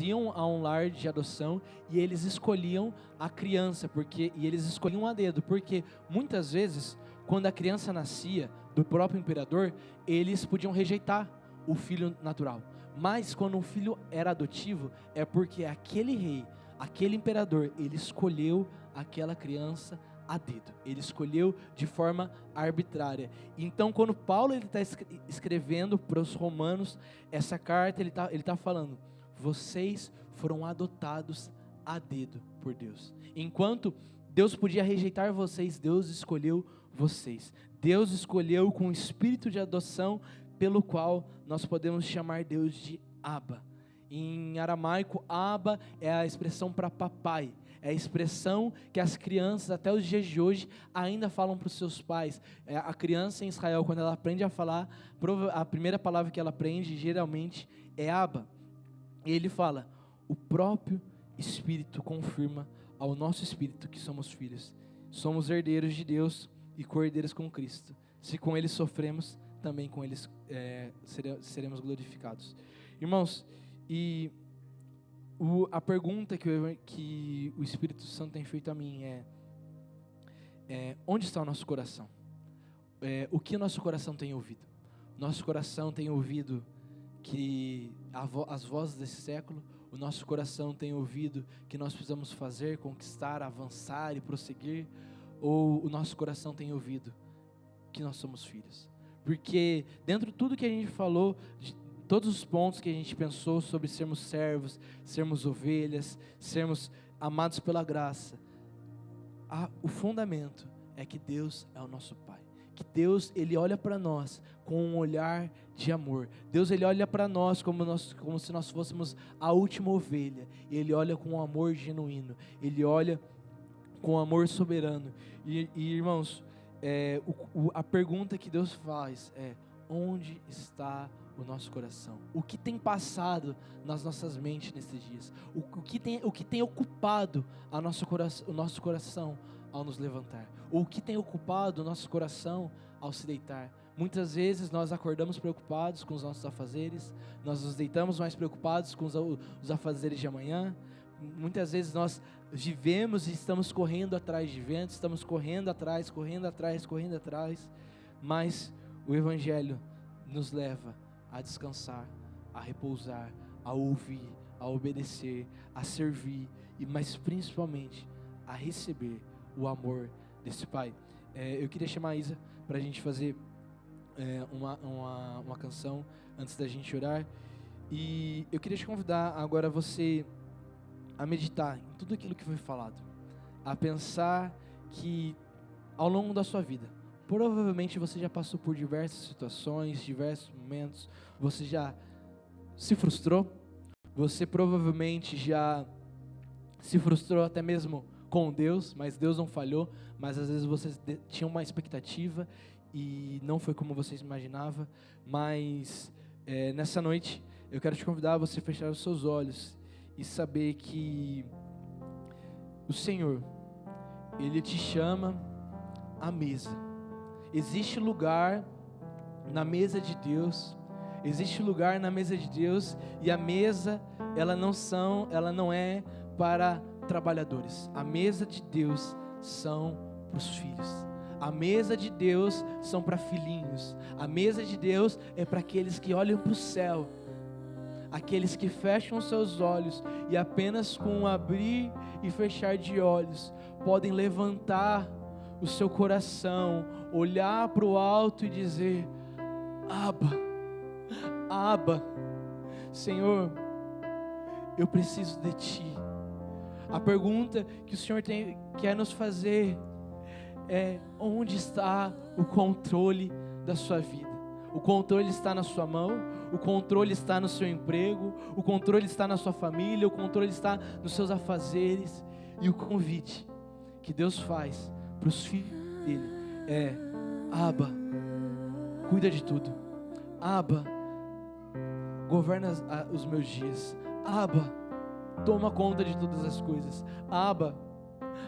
Speaker 1: iam a um lar de adoção e eles escolhiam a criança, e eles escolhiam a dedo, porque muitas vezes, quando a criança nascia do próprio imperador, eles podiam rejeitar, o filho natural. Mas quando um filho era adotivo, é porque aquele rei, aquele imperador, ele escolheu aquela criança a dedo. Ele escolheu de forma arbitrária. Então, quando Paulo está escrevendo para os romanos essa carta, ele tá falando: vocês foram adotados a dedo por Deus. Enquanto Deus podia rejeitar vocês, Deus escolheu vocês. Deus escolheu com o espírito de adoção, pelo qual nós podemos chamar Deus de Abba. Em aramaico, Abba é a expressão para papai. É a expressão que as crianças, até os dias de hoje, ainda falam para os seus pais. A criança em Israel, quando ela aprende a falar, a primeira palavra que ela aprende, geralmente, é Abba. E ele fala: o próprio Espírito confirma ao nosso espírito que somos filhos. Somos herdeiros de Deus e co-herdeiros com Cristo. Se com Ele sofremos, também com Ele seremos glorificados. Irmãos, e a pergunta que o Espírito Santo tem feito a mim é onde está o nosso coração? O que o nosso coração tem ouvido? Nosso coração tem ouvido que as vozes desse século. O nosso coração tem ouvido que nós precisamos fazer, conquistar, avançar e prosseguir. Ou o nosso coração tem ouvido que nós somos filhos? Porque dentro de tudo que a gente falou, de todos os pontos que a gente pensou sobre sermos servos, sermos ovelhas, sermos amados pela graça, o fundamento é que Deus é o nosso Pai. Que Deus, Ele olha para nós com um olhar de amor. Deus, Ele olha para nós como se nós fôssemos a última ovelha. E Ele olha com um amor genuíno. Ele olha com amor soberano. E irmãos, a pergunta que Deus faz é: onde está o nosso coração? O que tem passado nas nossas mentes nesses dias? O que tem ocupado o nosso coração ao nos levantar? O que tem ocupado o nosso coração ao se deitar? Muitas vezes nós acordamos preocupados com os nossos afazeres, nós nos deitamos mais preocupados com os afazeres de amanhã. Muitas vezes nós vivemos e estamos correndo atrás de ventos, estamos correndo atrás, mas o Evangelho nos leva a descansar, a repousar, a ouvir, a obedecer, a servir, mas principalmente a receber o amor desse Pai. Eu queria chamar a Isa para a gente fazer uma canção antes da gente orar, e eu queria te convidar agora você a meditar em tudo aquilo que foi falado, a pensar que ao longo da sua vida, provavelmente você já passou por diversas situações, diversos momentos, você já se frustrou, você provavelmente já se frustrou até mesmo com Deus, mas Deus não falhou, mas às vezes você tinha uma expectativa e não foi como você imaginava. Mas nessa noite eu quero te convidar a você fechar os seus olhos e saber que o Senhor, Ele te chama à mesa. Existe lugar na mesa de Deus, existe lugar na mesa de Deus, e a mesa, ela não é para trabalhadores. A mesa de Deus são para os filhos. A mesa de Deus são para filhinhos. A mesa de Deus é para aqueles que olham para o céu, aqueles que fecham os seus olhos e apenas com um abrir e fechar de olhos podem levantar o seu coração, olhar para o alto e dizer: Abba, Abba, Senhor, eu preciso de Ti. A pergunta que o Senhor quer nos fazer é: onde está o controle da sua vida? O controle está na sua mão, o controle está no seu emprego, o controle está na sua família, o controle está nos seus afazeres. E o convite que Deus faz para os filhos dele é: Abba, cuida de tudo. Abba, governa os meus dias. Abba, toma conta de todas as coisas. Abba,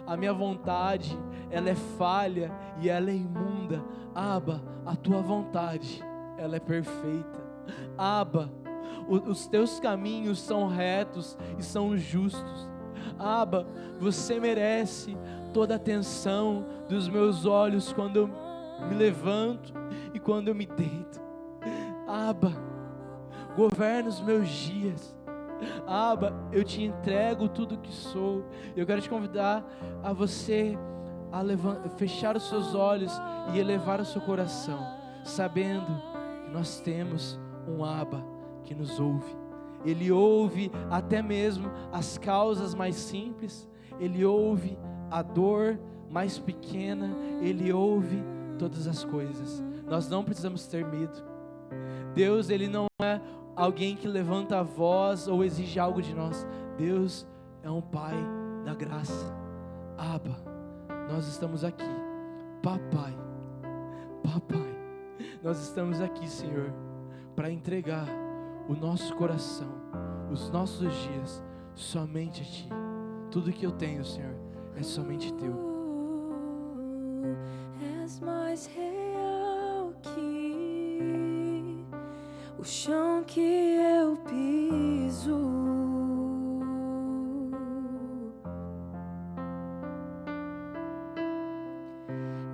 Speaker 1: a minha vontade, ela é falha e ela é imunda. Abba, a tua vontade, ela é perfeita. Abba, os teus caminhos são retos e são justos. Abba, você merece toda a atenção dos meus olhos quando eu me levanto e quando eu me deito. Abba, governa os meus dias. Abba, eu te entrego tudo que sou. Eu quero te convidar a você a fechar os seus olhos e elevar o seu coração, sabendo que nós temos um Abba que nos ouve. Ele ouve até mesmo as causas mais simples, Ele ouve a dor mais pequena, Ele ouve todas as coisas. Nós não precisamos ter medo. Deus, Ele não é alguém que levanta a voz ou exige algo de nós. Deus é um Pai da graça. Abba, nós estamos aqui. Papai, nós estamos aqui, Senhor, para entregar o nosso coração, os nossos dias, somente a Ti. Tudo que eu tenho, Senhor, é somente Teu.
Speaker 2: És mais real que o chão que eu piso.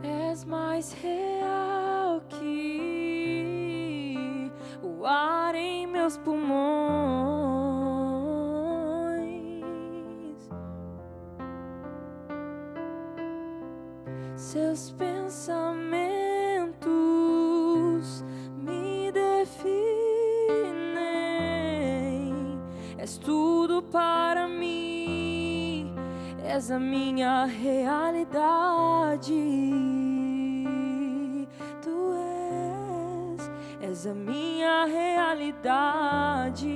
Speaker 2: És mais real que o ar em meus pulmões. Seus pensamentos me definem. És tudo para mim, és a minha realidade. Tu és a minha realidade.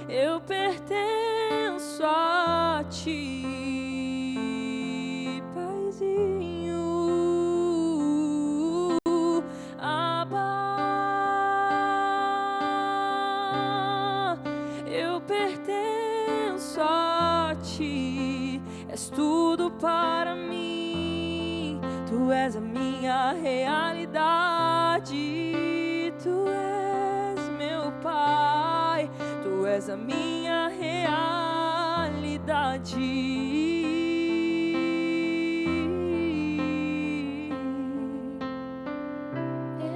Speaker 2: Eu pertenço a Ti, Paizinho. Abba, eu pertenço a Ti. És tudo para mim. Tu és a minha realidade. Tu és meu Pai. Tu és a minha realidade.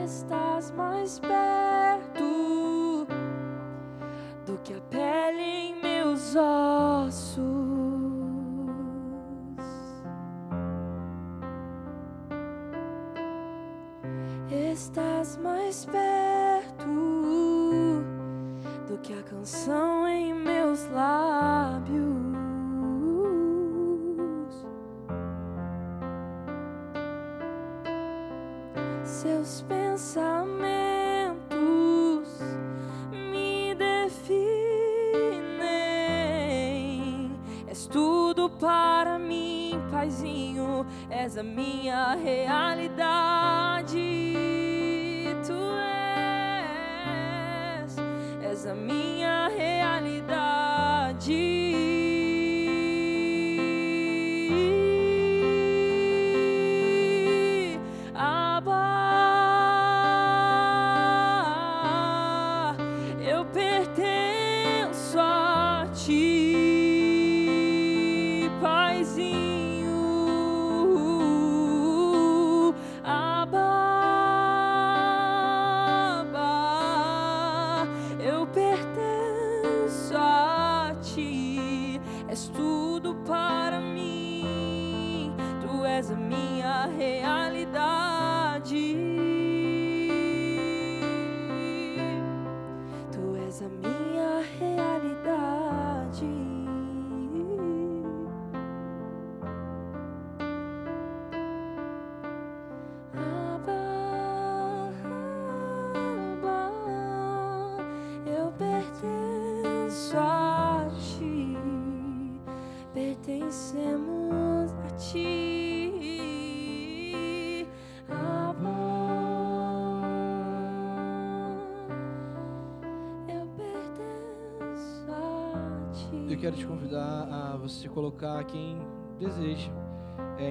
Speaker 2: Estás mais perto do que a pele em meus ossos. Estás mais perto do que a canção em meus lábios. Seus pensamentos me definem. És tudo para mim, Paizinho. És a minha realidade. És a minha realidade. Abba, eu pertenço a Ti, Paizinho. Abba, eu pertenço a Ti. És tudo para mim. Tu és a minha realidade. Tu és a minha realidade. Eu pertenço a Ti, pertencemos a Ti, Abba. Eu pertenço a Ti.
Speaker 1: Eu quero te convidar a você colocar quem deseja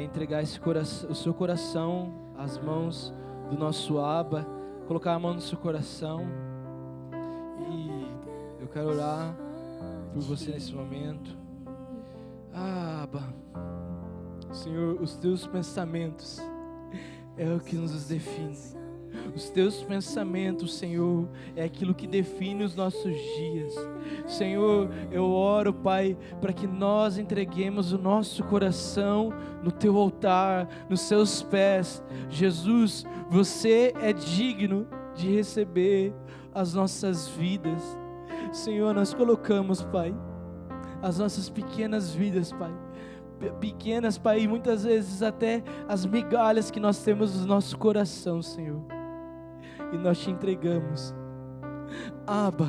Speaker 1: entregar o seu coração às mãos do nosso Abba, colocar a mão no seu coração. E eu quero orar por você nesse momento. Abba, Senhor, os teus pensamentos é o que nos define. Os teus pensamentos, Senhor, é aquilo que define os nossos dias. Senhor, eu oro, Pai, para que nós entreguemos o nosso coração no teu altar, nos seus pés. Jesus, você é digno de receber as nossas vidas. Senhor, nós colocamos, Pai, as nossas pequenas vidas, Pai. Pequenas, Pai, e muitas vezes até as migalhas que nós temos no nosso coração, Senhor. E nós te entregamos. Abba,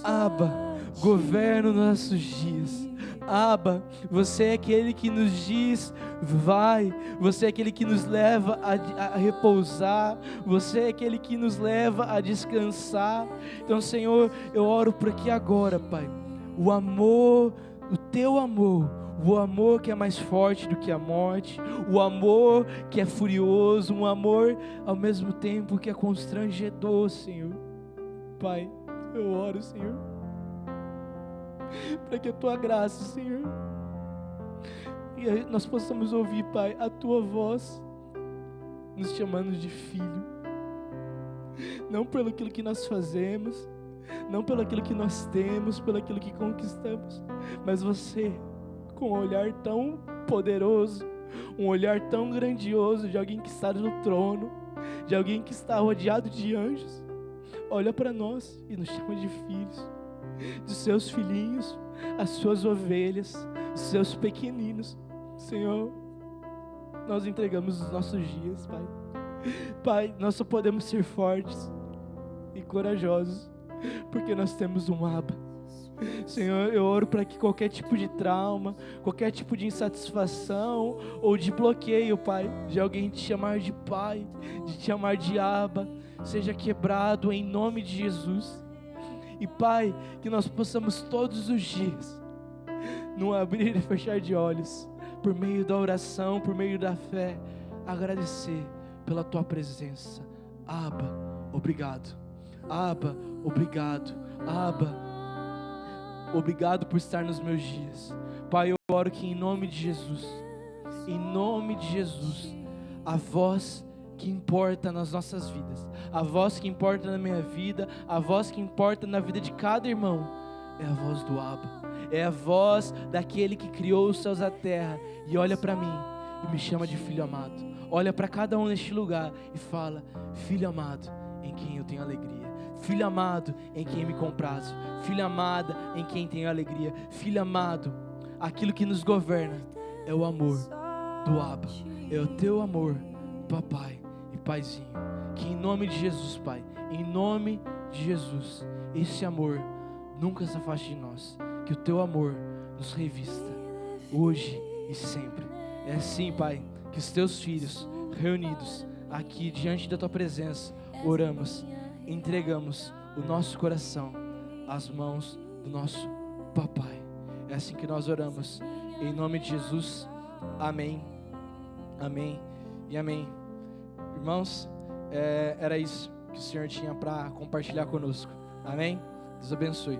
Speaker 1: Abba, governa os nossos dias. Abba, você é aquele que nos diz, vai. Você é aquele que nos leva a repousar. Você é aquele que nos leva a descansar. Então, Senhor, eu oro por aqui agora, Pai. O amor, o teu amor, o amor que é mais forte do que a morte, o amor que é furioso, um amor ao mesmo tempo que é constrangedor, Senhor. Pai, eu oro, Senhor, para que a tua graça, Senhor, e nós possamos ouvir, Pai, a tua voz nos chamando de filho, não pelo aquilo que nós fazemos, não pelo aquilo que nós temos, pelo aquilo que conquistamos, mas você, com um olhar tão poderoso, um olhar tão grandioso de alguém que está no trono, de alguém que está rodeado de anjos, olha para nós e nos chama de filhos, de seus filhinhos, as suas ovelhas, os seus pequeninos. Senhor, nós entregamos os nossos dias, Pai. Pai, nós só podemos ser fortes e corajosos porque nós temos um Abba. Senhor, eu oro para que qualquer tipo de trauma, qualquer tipo de insatisfação ou de bloqueio, Pai, de alguém te chamar de Pai, de te chamar de Abba, seja quebrado em nome de Jesus. E Pai, que nós possamos todos os dias, no abrir e fechar de olhos, por meio da oração, por meio da fé, agradecer pela Tua presença. Abba, obrigado. Abba, obrigado. Abba, obrigado por estar nos meus dias. Pai, eu oro que em nome de Jesus, a voz que importa nas nossas vidas, a voz que importa na minha vida, a voz que importa na vida de cada irmão, é a voz do Abba, é a voz daquele que criou os céus e a terra, e olha para mim e me chama de filho amado. Olha para cada um neste lugar e fala: filho amado, em quem eu tenho alegria. Filho amado, em quem me comprazo. Filho amada, em quem tenho alegria. Filho amado, aquilo que nos governa é o amor do Abba, é o teu amor, papai e paizinho. Que em nome de Jesus, Pai, em nome de Jesus, esse amor nunca se afaste de nós. Que o teu amor nos revista hoje e sempre. É assim, Pai, que os teus filhos reunidos aqui diante da tua presença, oramos, entregamos o nosso coração às mãos do nosso papai. É assim que nós oramos, em nome de Jesus. Amém, amém e amém. Irmãos, era isso que o Senhor tinha para compartilhar conosco. Amém? Deus abençoe.